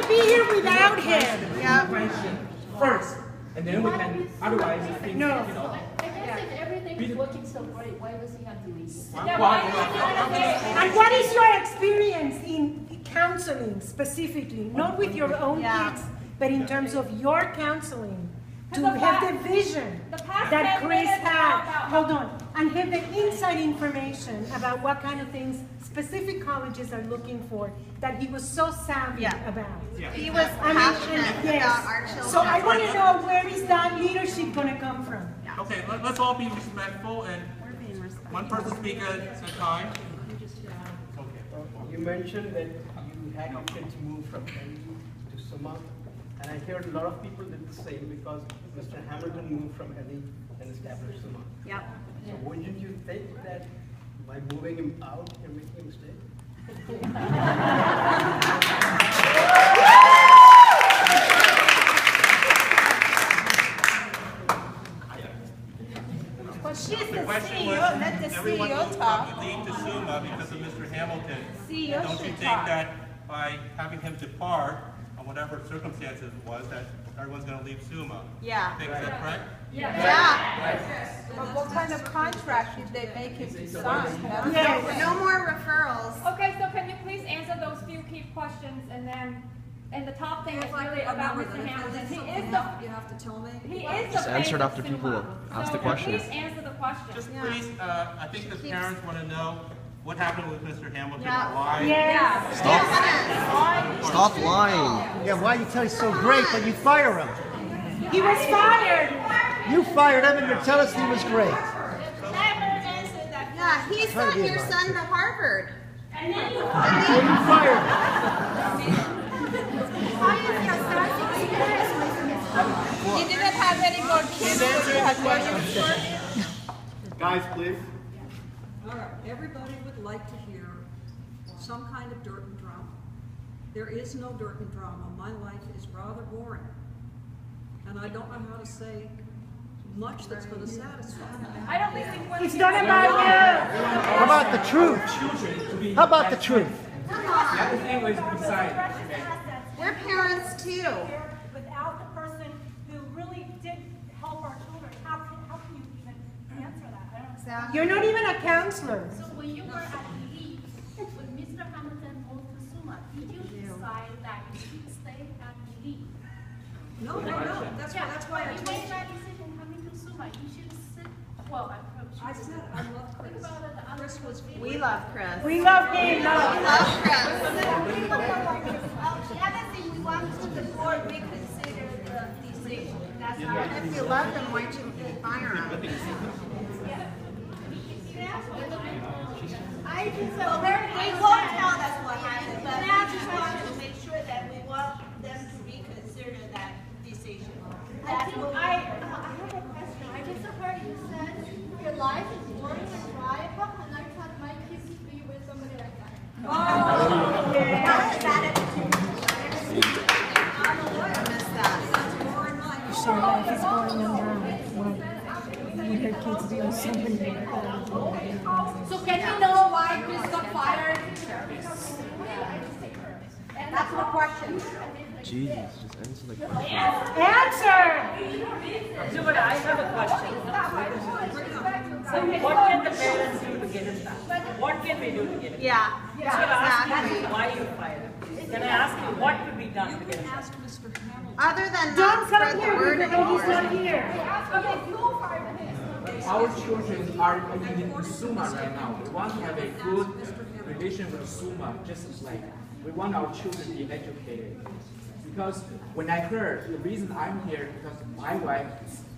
wouldn't be here without him. Yeah. First, and then we can, otherwise, things, No. you know. I guess if everything is working so great, why does he have to leave? And what is your experience in counseling specifically? Not with your own kids, but in terms of your counseling. To have the vision that Chris had. Hold on. And have the inside information about what kind of things specific colleges are looking for that he was so savvy about. Yeah. He was passionate about our children. So I want to know, where is that leadership going to come from? Okay, let's all be respectful and one person speak at a time. You mentioned that you had your kids move from Delhi to Summa, and I heard a lot of people did the same because Mr. Hamilton moved from Delhi and established Summa. Yep. So wouldn't you think that by moving him out, you're making a mistake? Well, she's the Question CEO. was, Let the everyone CEO will talk. lead to Summa because of Mr. Hamilton. CEO Don't you should think talk. that by having him depart, on whatever circumstances it was, that everyone's going to leave Summa? Yeah. Think is that correct? Yeah. But what kind of contract did they make him to sign? No more referrals. Okay, so can you please answer those few key questions, and then, and the top thing is really about Mr. Hamilton. He is the, You have to tell me. he is the Just answer it face of after people Summa. ask the So question. please answer the question. Just please, I think the parents want to know what happened with Mr. Hamilton, Yeah. why. Yes. Stop lying. Yeah, why you tell he's so great, but you fire him? He was fired. You fired him and you're telling us he was great. Yeah, he sent your son to Harvard. And then you Oh, you fired him. He didn't have any more kids. He had one. Guys, please. All right, everybody would like to hear some kind of dirt and drama. There is no dirt and drama. My life is rather boring. And I don't know how to say much that's going to satisfy. I don't think It's not about you. How about the truth? How about the truth? The other thing was beside, okay. We're parents too. Without the person who really did help our children, how can you even answer that? I don't Exactly. You're not even a counselor. So when you were at Leeds, when Mr. Hamilton moved to Summa, did you decide that you should stay at Leeds? No. That's why I you told made you. that decision coming to Summa. You should sit. Well, I'm sure. I said I love Chris. Chris was We love Chris. We love him. We love Chris. The other thing we want to the board reconsider the decision. That's our. If you love him, why don't you fire him? I just we won't tell us what happened, but I just want to make sure that we want them to reconsider that decision. I have a question. I just heard you said your life is boring and dry, and I thought my kids to be with somebody like that. Oh, yeah. Sure, life is boring and dry. Would her kids be on somebody like that? So can you know why Chris got fired? That's the question. Jesus, just answer the question. Answer! But I have a question. So what can the parents do to get him back? What can we do to get him back? Yeah. Should I ask you why you fired him? Can I ask you what could be done to get him back? ask Mr. Hamilton. Other than Don't not spread come the here word because he's anymore. not here. Our children are in Summa right now. We want to have a good relation with Summa, just like we want our children to be educated. Because when I heard, the reason I'm here because my wife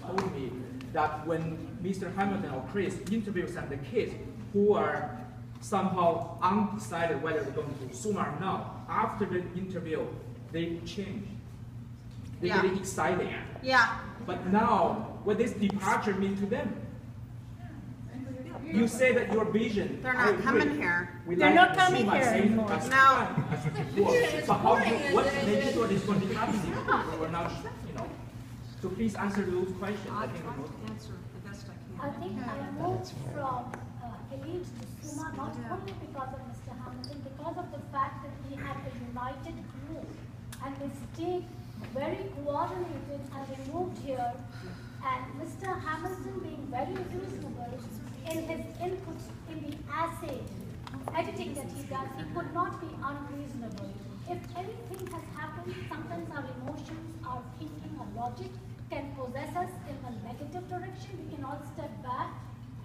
told me that when Mr. Hamilton or Chris interview some of the kids who are somehow undecided whether they're going to Summa or not, after the interview, they change. They get excited. Yeah. But now, what this departure mean to them? You say that your vision. They're not coming here. They're not coming here anymore. No. But how? What make sure this going to be happening? We're not, you know. So please answer those questions. I try to answer the best I I can. think I moved from Leeds to Summa not only because of Mr. Hamilton, because of the fact that we had a united group. And and they stayed very coordinated, and they moved here. And Mr. Hamilton, being very reasonable in his inputs in the essay editing that he does, he could not be unreasonable. If anything has happened, sometimes our emotions, our thinking, our logic can possess us in a negative direction. We can all step back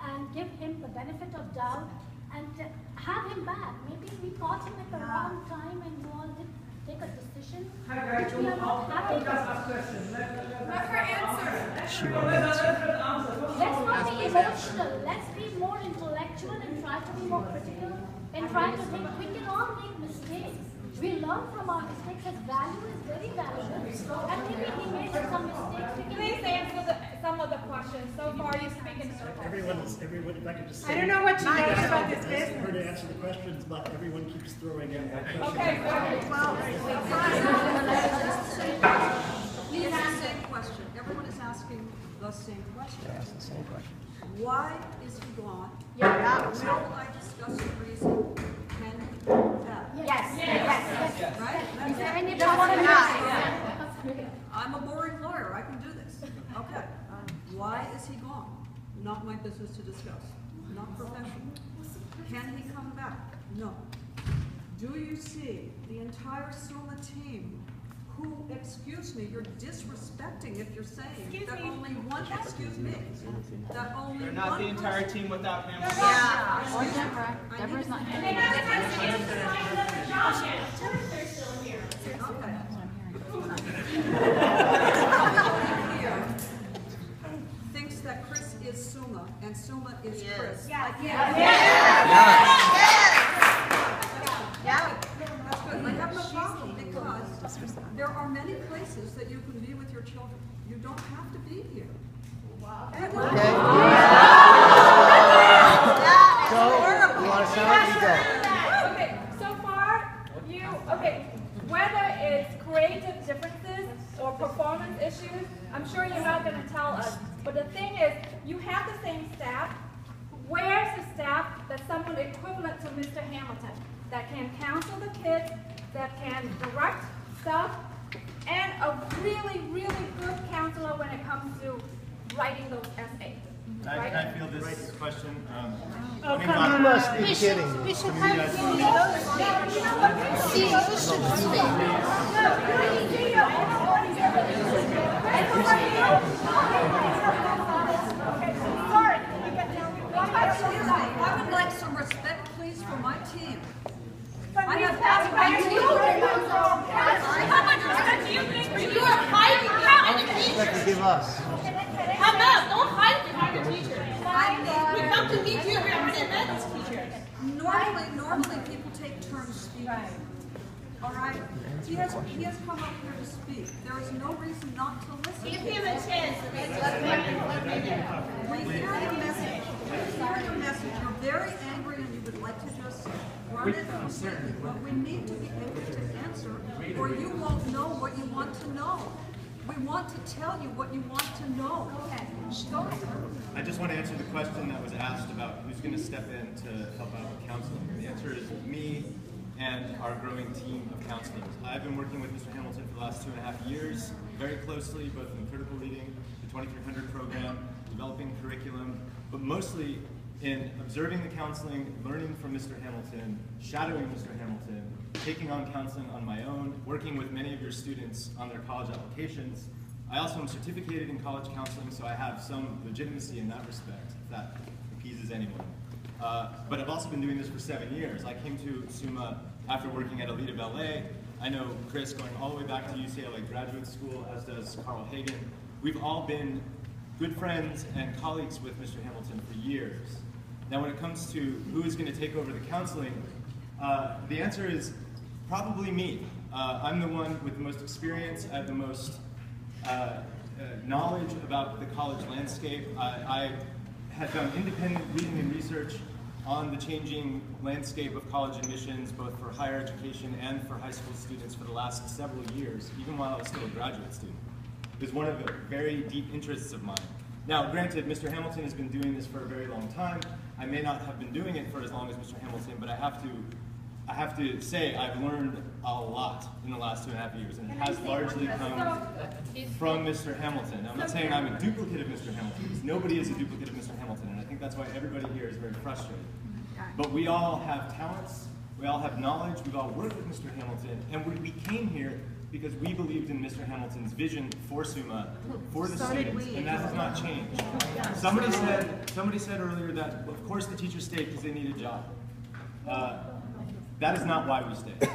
and give him the benefit of doubt and have him back. Maybe we caught him at the wrong time and you all did take a decision. We are not happy. Let her answer. She won't answer. Let's not be emotional. Let's be more intellectual and try to be more critical and try to think. We can all make mistakes. We learn from our mistakes. His value is very valuable. And maybe he made some mistakes. Please answer some of the questions. So far, you speak in circles. Everyone, if I could just say. I don't know what she knows about this Her business. to answer the questions, but everyone keeps throwing in more questions. Okay, It's the same question. Everyone is asking the same question. They asked the same question. Why is he gone? Will I discuss the reason? Can he do that? Yes. Right? Is there any I'm a boring lawyer. I can do this. Okay. Why is he gone? Not my business to discuss. Not professional. Can he come back? No. Do you see the entire Summa team who, excuse me, you're disrespecting if you're saying that only one, excuse me, that only They're not one the entire person- team without him. Yeah. Or Deborah. Deborah's not here. Here thinks that Chris is Summa and Summa is Chris. Yeah. That's good. I have no problem because there are many places that you can be with your children. You don't have to be here. Okay, so far, whether it's creative differences or performance issues, I'm sure you're not going to tell us. But the thing is, you have the same staff. Where's the staff that's someone equivalent to Mr. Hamilton that can counsel the kids, that can direct stuff, and a really, really good counselor when it comes to writing those essays? Can I field this question? Oh, You must be kidding me. We should have CEOs should I would like some respect, please, for my team. I have How much respect do you think you are hiding behind the teachers? Give us. How about don't hide behind the teachers? We come to meet you represent these teachers. Normally people take turns speaking. All right? He has come up here to speak. There is no reason not to listen. Give him a chance. We hear your message. You're very angry and you would like to just run it completely. But we need to be able to answer or you won't know what you want to know. We want to tell you what you want to know. Okay. Go ahead. I just want to answer the question that was asked about who's going to step in to help out with counseling. The answer is me and our growing team of counselors. I've been working with Mr. Hamilton for the last 2.5 years, very closely, both in critical reading, the 2300 program, developing curriculum, but mostly in observing the counseling, learning from Mr. Hamilton, shadowing Mr. Hamilton, taking on counseling on my own, working with many of your students on their college applications. I also am certificated in college counseling, so I have some legitimacy in that respect, if that appeases anyone. But I've also been doing this for 7 years. I came to Summa after working at Alita Ballet. I know Chris going all the way back to UCLA graduate school, as does Carl Hagen. We've all been good friends and colleagues with Mr. Hamilton for years. Now when it comes to who is going to take over the counseling, the answer is probably me. I'm the one with the most experience, I have the most knowledge about the college landscape. I had done independent reading and research on the changing landscape of college admissions, both for higher education and for high school students for the last several years, even while I was still a graduate student. It was one of the very deep interests of mine. Now, granted, Mr. Hamilton has been doing this for a very long time. I may not have been doing it for as long as Mr. Hamilton, but I have to say I've learned a lot in the last 2.5 years, and it has largely come from Mr. Hamilton. Now, I'm not saying I'm a duplicate of Mr. Hamilton, because nobody is a duplicate of Mr. Hamilton, and I think that's why everybody here is very frustrated. But we all have talents, we all have knowledge, we've all worked with Mr. Hamilton, and we came here because we believed in Mr. Hamilton's vision for Summa, for the students, and that has not changed. Somebody said earlier that, well, of course the teachers stayed because they need a job. That is not why we stayed.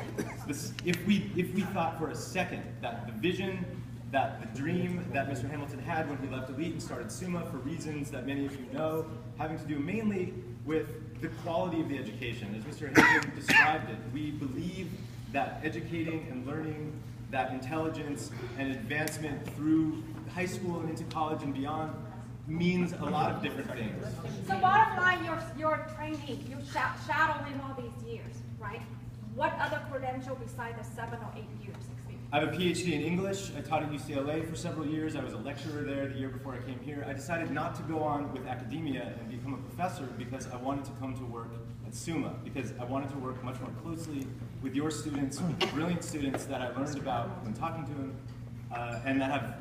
If we thought for a second that the vision, that the dream that Mr. Hamilton had when he left Elite and started Summa, for reasons that many of you know, having to do mainly with the quality of the education, as Mr. Hamilton described it, we believe that educating and learning, that intelligence and advancement through high school and into college and beyond means a lot of different things. So bottom line, you're training, you shadowing all these years, right? What other credential besides the 7 or 8 years experience? I have a PhD in English. I taught at UCLA for several years. I was a lecturer there the year before I came here. I decided not to go on with academia and become a professor because I wanted to come to work at Summa, because I wanted to work much more closely with your students, with the brilliant students that I learned about when talking to them, and that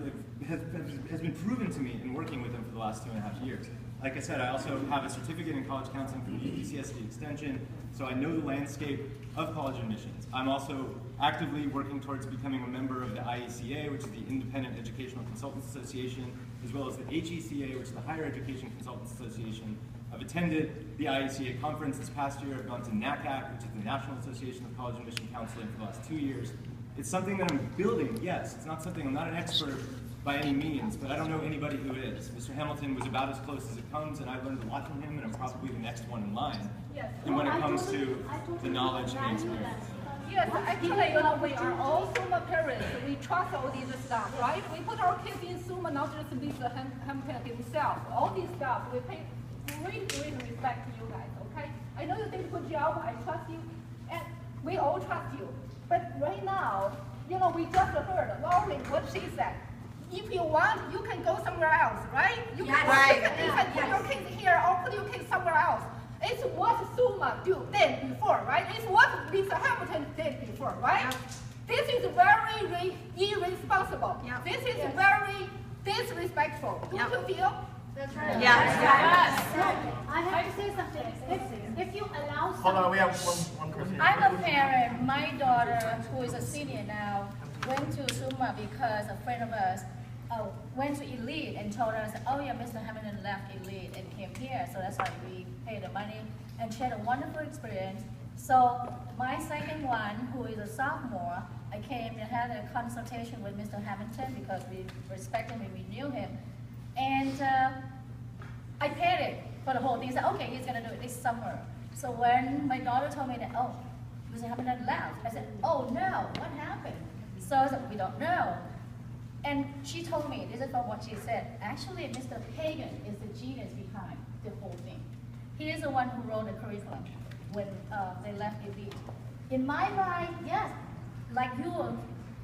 has been proven to me in working with them for the last 2.5 years. Like I said, I also have a certificate in college counseling from UCSD Extension, so I know the landscape of college admissions. I'm also actively working towards becoming a member of the IECA, which is the Independent Educational Consultants Association, as well as the HECA, which is the Higher Education Consultants Association. I've attended the IECA conference this past year. I've gone to NACAC, which is the National Association of College Admission Counseling, for the last 2 years. It's something that I'm building, yes. It's not something, I'm not an expert by any means, but I don't know anybody who is. Mr. Hamilton was about as close as it comes, and I learned a lot from him, and I'm probably the next one in line. Yes. And when it comes to the knowledge and the experience. Yes, actually, we are all Summa parents. We trust all these stuff, right? We put our kids in Summa, not just Mr. Hamilton himself. All these stuff, we pay great respect to you guys, okay? I know you did a good job, I trust you, and we all trust you. But right now, we just heard Lauren, what she said. If you want, you can go somewhere else, right? You can put your kids here or put your kids somewhere else. It's what Summa did before, right? It's what Mr. Hamilton did before, right? This is very irresponsible. This is very disrespectful. Don't you feel? That's right. Yes. I have to say something. If you allow Hold on, we have one person. I'm a parent. My daughter, who is a senior now, went to Summa because a friend of us went to Elite and told us, oh yeah, Mr. Hamilton left Elite and came here, so that's why we paid the money, and she had a wonderful experience. So my second one, who is a sophomore, I came and had a consultation with Mr. Hamilton because we respect him and we knew him. And I paid it for the whole thing. He said, okay, he's gonna do it this summer. So when my daughter told me that, oh, Mr. Hamilton left, I said, oh no, what happened? So I said, we don't know. And she told me, this is from what she said, actually Mr. Pagan is the genius behind the whole thing. He is the one who wrote the curriculum when they left Elite. In my mind, yes, like you,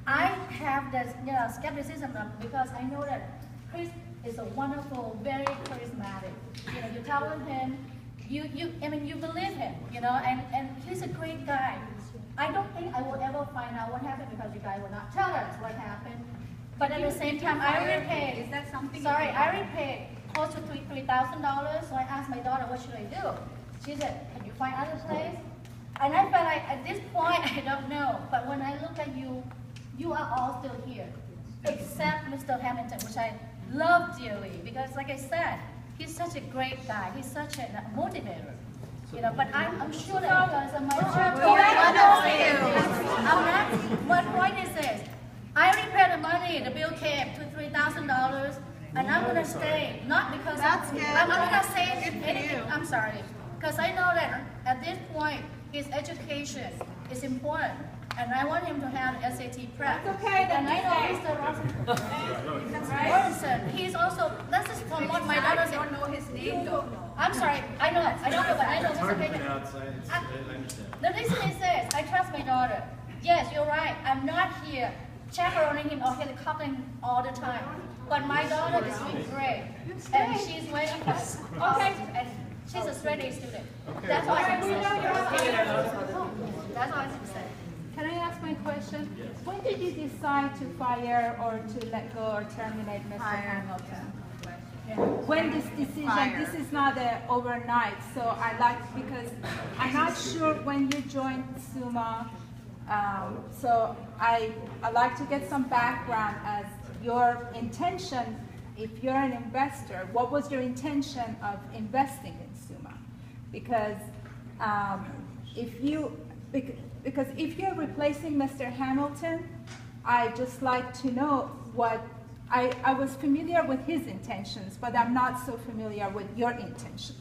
I have this skepticism because I know that Chris is a wonderful, very charismatic. You're telling him, I mean, you believe him, and he's a great guy. I don't think I will ever find out what happened because you guys will not tell us what happened. But at the same time, I already paid. Is that something? Sorry, I already paid close to $3,000. So I asked my daughter, what should I do? She said, can you find other place? And I felt like at this point, I don't know. But when I look at you, you are all still here, except Mr. Hamilton, which I love dearly because, like I said, he's such a great guy. He's such a motivator. But I'm sure that you guys are my my point is this. I already paid the money, the bill came to $3,000, and I'm gonna stay, not because I'm not gonna say anything, I'm sorry, because I know that at this point, his education is important, and I want him to have SAT prep. That's okay, and I know Mr. Robinson, he's also, this is from what my daughter said. I don't know his name, though. I'm sorry, I know, but I know It's hard Mr. to Pagan. pronounce, I understand. The reason is this, I trust my daughter. Yes, you're right, I'm not here chaperoning him or helicoptering all the time. But my daughter is doing great. And she's waiting for us. Okay, and she's a straight A student. That's all I can say. That's all I can say. Can I ask my question? When did you decide to fire or to let go or terminate Mr. Hamilton? When this decision, this is not overnight, so I like, because I'm not sure when you joined Summa, so I like to get some background as your intention, if you're an investor, what was your intention of investing in Summa? Because if you're replacing Mr. Hamilton, I just like to know what, I was familiar with his intentions, but I'm not so familiar with your intentions.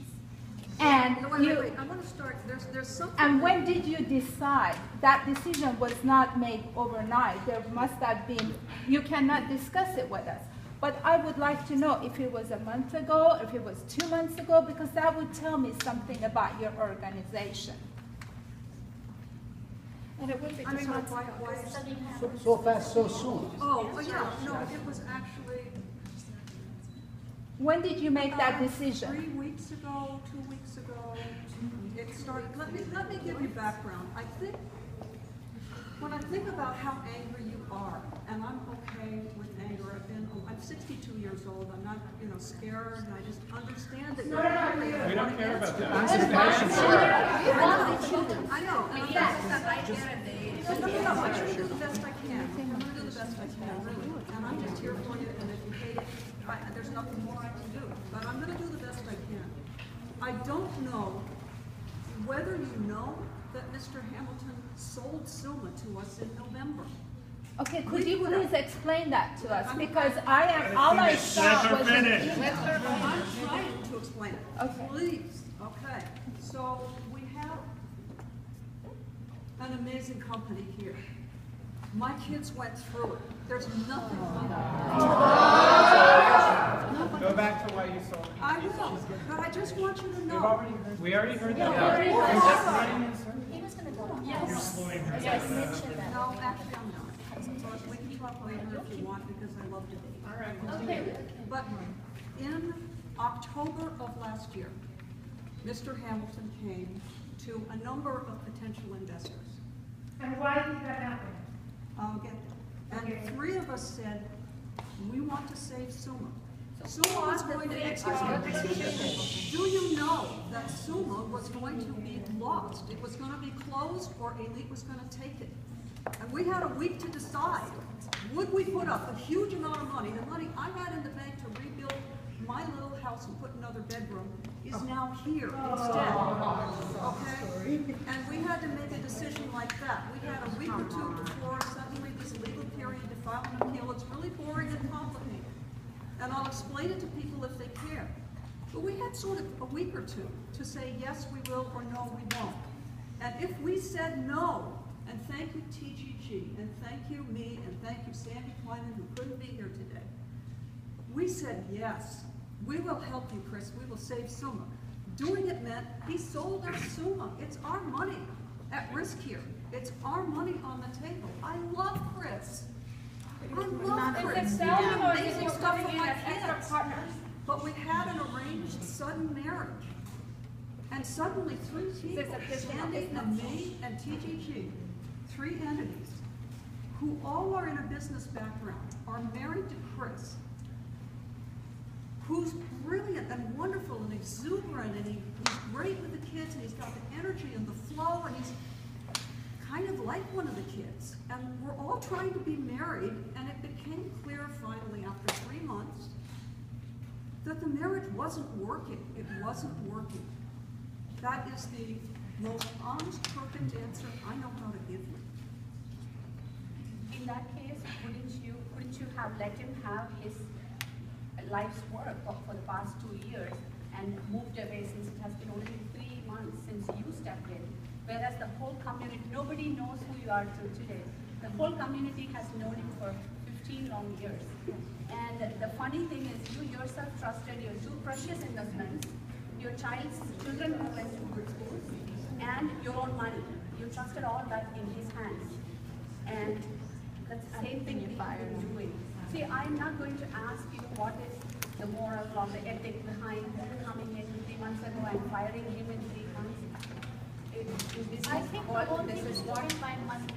And wait. I want to start, there's something. And when did you decide? That decision was not made overnight. There must have been, you cannot discuss it with us. But I would like to know if it was a month ago, if it was 2 months ago, because that would tell me something about your organization. And it would be 3 months ago. So fast, so soon. Oh, yeah, no, it was actually. When did you make that decision? 3 weeks ago, 2 weeks ago, it started. Let me give you background. I think, when I think about how angry you are, and I'm okay with anger, I'm 62 years old, I'm not, scared, and I just understand that you're angry. We don't care about that. I know. And I'm going to do the best I can. I'm going to do the best I can, really. And I'm just here for you, and if you hate it, there's nothing more I can do. But I'm going to do the best I can. I don't know whether you know that Mr. Hamilton sold Summa to us in November. Okay, could you please explain that to us? Because all I saw was an email. I'm trying to explain it. Okay. Please. Okay. So we have an amazing company here. My kids went through it. There's nothing like that. Go back to why you sold. I will, but I just want you to know. We already heard that. He was going to go on. Yes. No, actually, I'm not. But we can talk later if you want, because I love to be. All right. Okay. But in October of last year, Mr. Hamilton came to a number of potential investors. And why did that happen? I'll get there. And 3 of us said, we want to save Summa. Summa was going to, do you know that Summa was going to be lost? It was going to be closed, or Elite was going to take it. And we had a week to decide. Would we put up a huge amount of money? The money I had in the bank to rebuild my little house and put another bedroom is now here instead. Okay? And we had to make a decision like that. We had a week or 2 before suddenly this legal period to file an appeal. It's really boring and complicated. And I'll explain it to people if they care. But we had sort of a week or 2 to say yes we will or no we won't. And if we said no, and thank you TGG, and thank you me, and thank you Sandy Kleiman who couldn't be here today. We said yes, we will help you, Chris, we will save Summa. Doing it meant he sold our Summa. It's our money at risk here. It's our money on the table. I love Chris. I love Chris. Is it selling or is Amazing it stuff coming for in my as extra kids. partners? But we had an arranged sudden marriage. And suddenly 3 people, Sandy and me and TGG, 3 entities, who all are in a business background, are married to Chris, who's brilliant and wonderful and exuberant, and he's great with the kids, and he's got the energy and the flow, and he's kind of like one of the kids. And we're all trying to be married, and it became clear finally after 3 months that the marriage wasn't working. It wasn't working. That is the most honest, perfect answer I know how to give you. In that case, couldn't you have let him have his life's work for the past 2 years and moved away, since it has been only 3 months since you stepped in? Whereas the whole community, nobody knows who you are till today. The whole community has known him for 15 long years. And the funny thing is, you yourself trusted your 2 precious investments, your children who went to good schools, and your own money. You trusted all that in his hands. And that's the same thing you are doing. See, I'm not going to ask you what is the moral or the ethic behind coming in 3 months ago and firing him in 3 months. I think the whole thing is driven by money.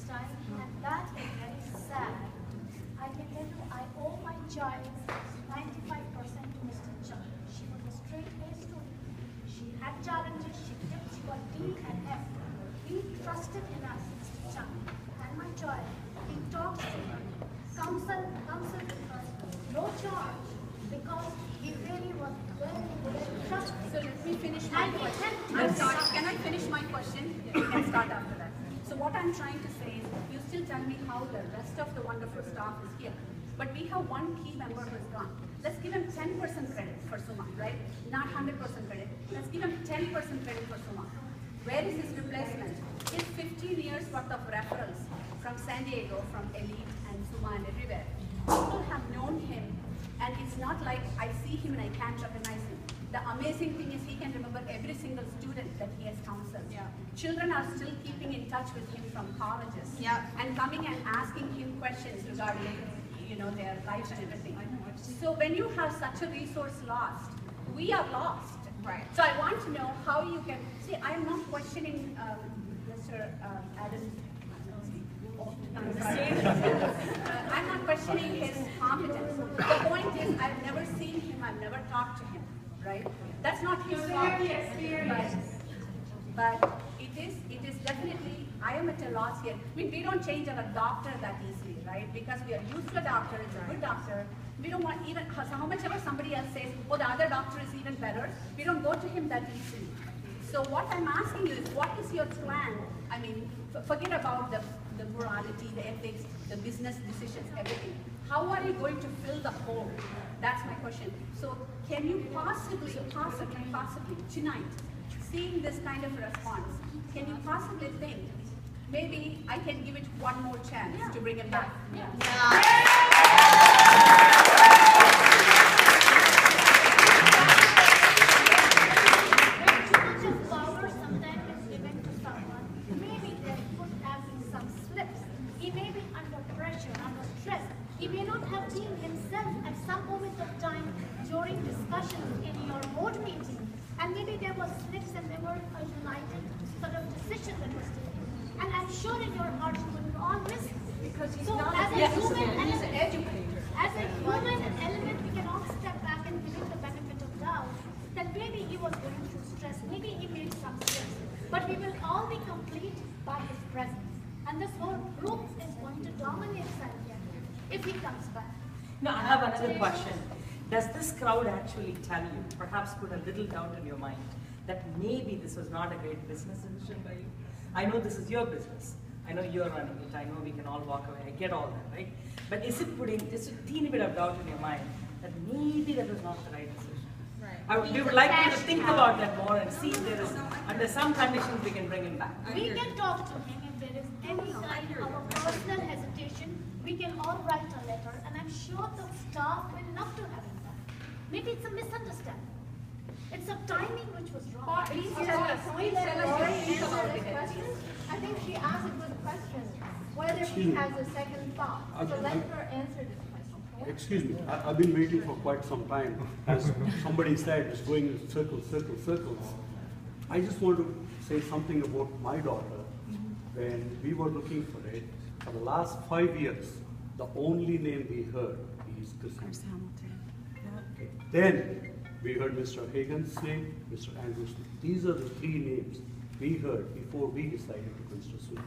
time, and that is very sad. I can tell you, I owe my child 95% to Mr. Chan. She was a straight-A student. She had challenges, she got D and F. He trusted in us, Mr. Chan, and my child. He talked to her, counseled with her, no charge, because he really was very trustful. So let me finish my question. I'm sorry, can I finish my question? You can start after that. So what I'm trying to say is, you still tell me how the rest of the wonderful staff is here. But we have one key member who's gone. Let's give him 10% credit for Summa, right? Not 100% credit. Let's give him 10% credit for Summa. Where is his replacement? His 15 years worth of referrals from San Diego, from Elite and Summa and everywhere. People have known him, and it's not like I see him and I can't recognize him. The amazing thing is he can remember every single student that he has counseled. Yeah. Children are still keeping in touch with him from colleges, and coming and asking him questions regarding, their lives and everything. So when you have such a resource lost, we are lost. Right. So I want to know how you can see. I am not questioning Mr. Adams. I'm not questioning his competence. The point is, I've never seen him. I've never talked to him. Right? That's not his fault. But it is definitely. I am at a loss here. I mean, we don't change our doctor that easily, right? Because we are used to a doctor. It's a good doctor. We don't want even how much ever somebody else says, oh, the other doctor is even better. We don't go to him that easily. So what I'm asking you is, what is your plan? I mean, forget about the morality, the ethics, the business decisions, everything. How are you going to fill the hole? That's my question. So can you possibly, tonight, seeing this kind of response, can you possibly think, maybe I can give it one more chance to bring him back? He may not have been himself at some moment of time during discussions in your board meeting, and maybe there was slips and there were a united sort of decision that was taken. And I'm sure in your heart you would all miss it. Because he's not as a human element, as a human element, we can all step back and give him the benefit of doubt that maybe he was going through stress, maybe he made some stress, but we will all be complete by his presence. And this whole group is going to dominate Sanjay if he comes back. No, I have another question. Does this crowd actually tell you, perhaps put a little doubt in your mind, that maybe this was not a great business decision by you? I know this is your business. I know you're running it. I know we can all walk away. I get all that, right? But is it putting just a teeny bit of doubt in your mind that maybe that was not the right decision? Right. We would like you to think about that more and see if there is, under some conditions, we can bring him back. We can talk to him if there is any kind of a personal hesitation. We can all write a letter, and I'm sure the staff will love to have him back. Maybe it's a misunderstanding. It's a timing which was wrong. Please tell us what you think about it. I think she asked a good question, whether he has a second thought. So let her answer this question. Excuse me, I've been waiting for quite some time. As somebody said, it's going in circles, circles, circles. I just want to say something about my daughter. When we were looking for it, for the last 5 years, the only name we heard is Chris Hamilton. Okay. Then we heard Mr. Hagan's name, Mr. Andrews' name. These are the three names we heard before we decided to consider Summa.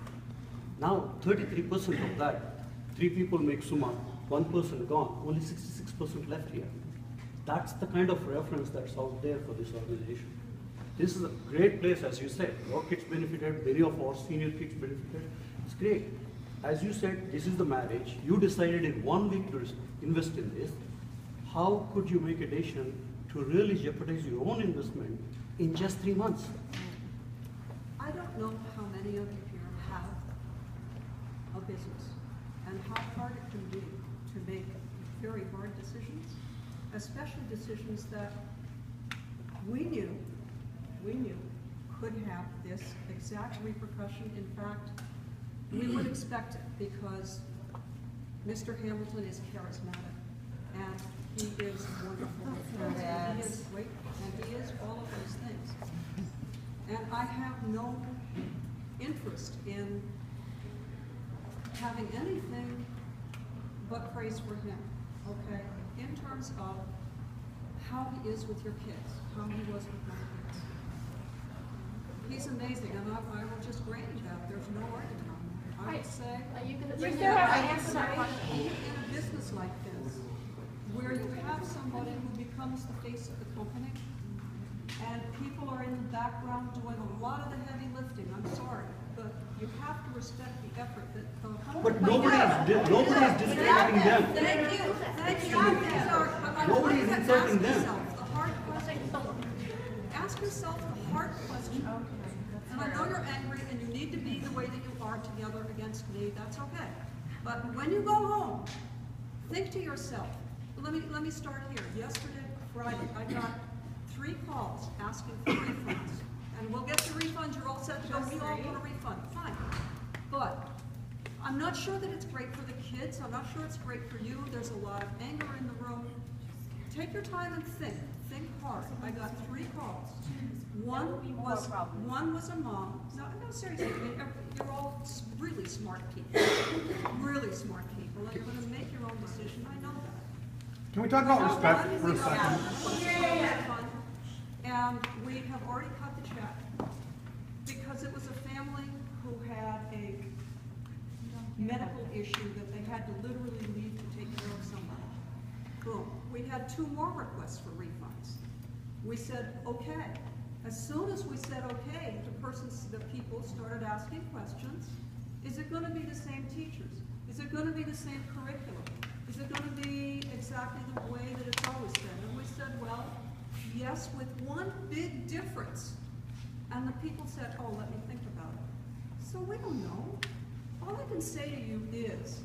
Now, 33% of that, 3 people make Summa, 1 person gone, only 66% left here. That's the kind of reference that's out there for this organization. This is a great place, as you said. Your kids benefited, many of our senior kids benefited. It's great. As you said, this is the marriage. You decided in 1 week to invest in this. How could you make a decision to really jeopardize your own investment in just 3 months? I don't know how many of you here have a business and how hard it can be to make very hard decisions, especially decisions that we knew could have this exact repercussion. In fact, we would expect it because Mr. Hamilton is charismatic and he is wonderful. And he is great, and he is all of those things. And I have no interest in having anything but praise for him, okay? In terms of how he is with your kids, how he was with my kids. He's amazing, and I will just grant you that. There's no argument on that. I would say, You still have to answer that question. in a business like this, where you have somebody who becomes the face of the company, and people are in the background doing a lot of the heavy lifting, I'm sorry, but you have to respect the effort that the company. But nobody's discrediting them. Thank you. Nobody's insulting them. Ask yourself the hard question. And I know you're angry and you need to be the way that you are together against me, that's okay. But when you go home, think to yourself, let me start here. Yesterday, Friday, I got 3 calls asking for refunds. And we'll get the refunds, you're all set to go, we all want a refund, fine. But I'm not sure that it's great for the kids, I'm not sure it's great for you, there's a lot of anger in the room. Take your time and think hard. I got 3 calls. One was a mom. No, seriously, I mean, you're all really smart people. Really smart people, and you're gonna make your own decision, I know that. Can we talk about respect for a second? Yeah. And we have already cut the check because it was a family who had a medical issue that they had to literally leave to take care of somebody. Boom. We had 2 more requests for refunds. We said, okay. As soon as we said okay, the people started asking questions. Is it going to be the same teachers? Is it going to be the same curriculum? Is it going to be exactly the way that it's always been? And we said, well, yes, with one big difference. And the people said, oh, let me think about it. So we don't know. All I can say to you is,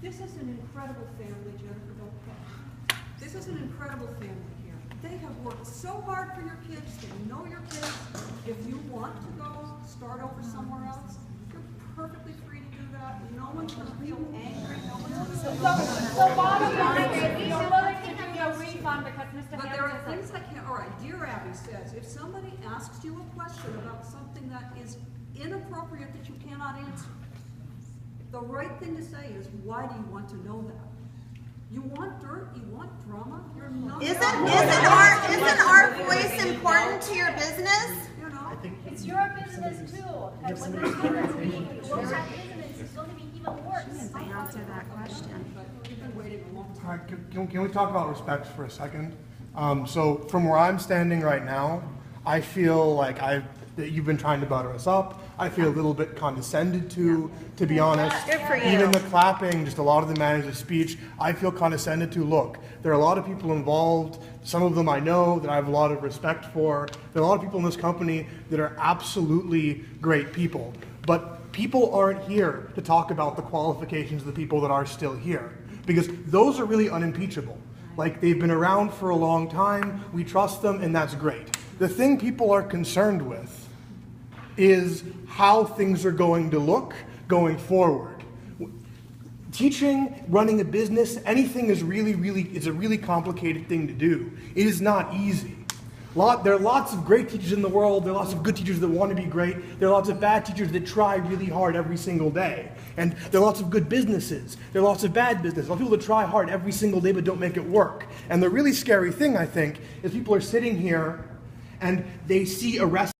this is an incredible family, Jennifer, don't play. This is an incredible family here. They have worked so hard for your kids, they know your kids. If you want to go start over somewhere else, you're perfectly free to do that. No one's going to feel angry, no one's going to feel So bottom line is, you're willing to do your refund because Mr. But there are things I can't, all right, Dear Abby says, if somebody asks you a question about something that is inappropriate that you cannot answer, the right thing to say is, why do you want to know that? You want dirt? You want drama? You're not. Isn't our voice important to your business? You know, It's your business too. And when this happens, your business is going to be even worse. Answer that question. You've been waiting a long All time. right, can we talk about respect for a second? So from where I'm standing right now, I feel like that you've been trying to butter us up. I feel a little bit condescended to be honest. Good for you. Even the clapping, just a lot of the manager's speech, I feel condescended to. Look, there are a lot of people involved. Some of them I know that I have a lot of respect for. There are a lot of people in this company that are absolutely great people. But people aren't here to talk about the qualifications of the people that are still here, because those are really unimpeachable. Like, they've been around for a long time, we trust them, and that's great. The thing people are concerned with is how things are going to look going forward. Teaching, running a business, anything is it's a really complicated thing to do. It is not easy. There are lots of great teachers in the world. There are lots of good teachers that want to be great. There are lots of bad teachers that try really hard every single day. And there are lots of good businesses. There are lots of bad businesses. A lot of people that try hard every single day but don't make it work. And the really scary thing, I think, is people are sitting here and they see a recipe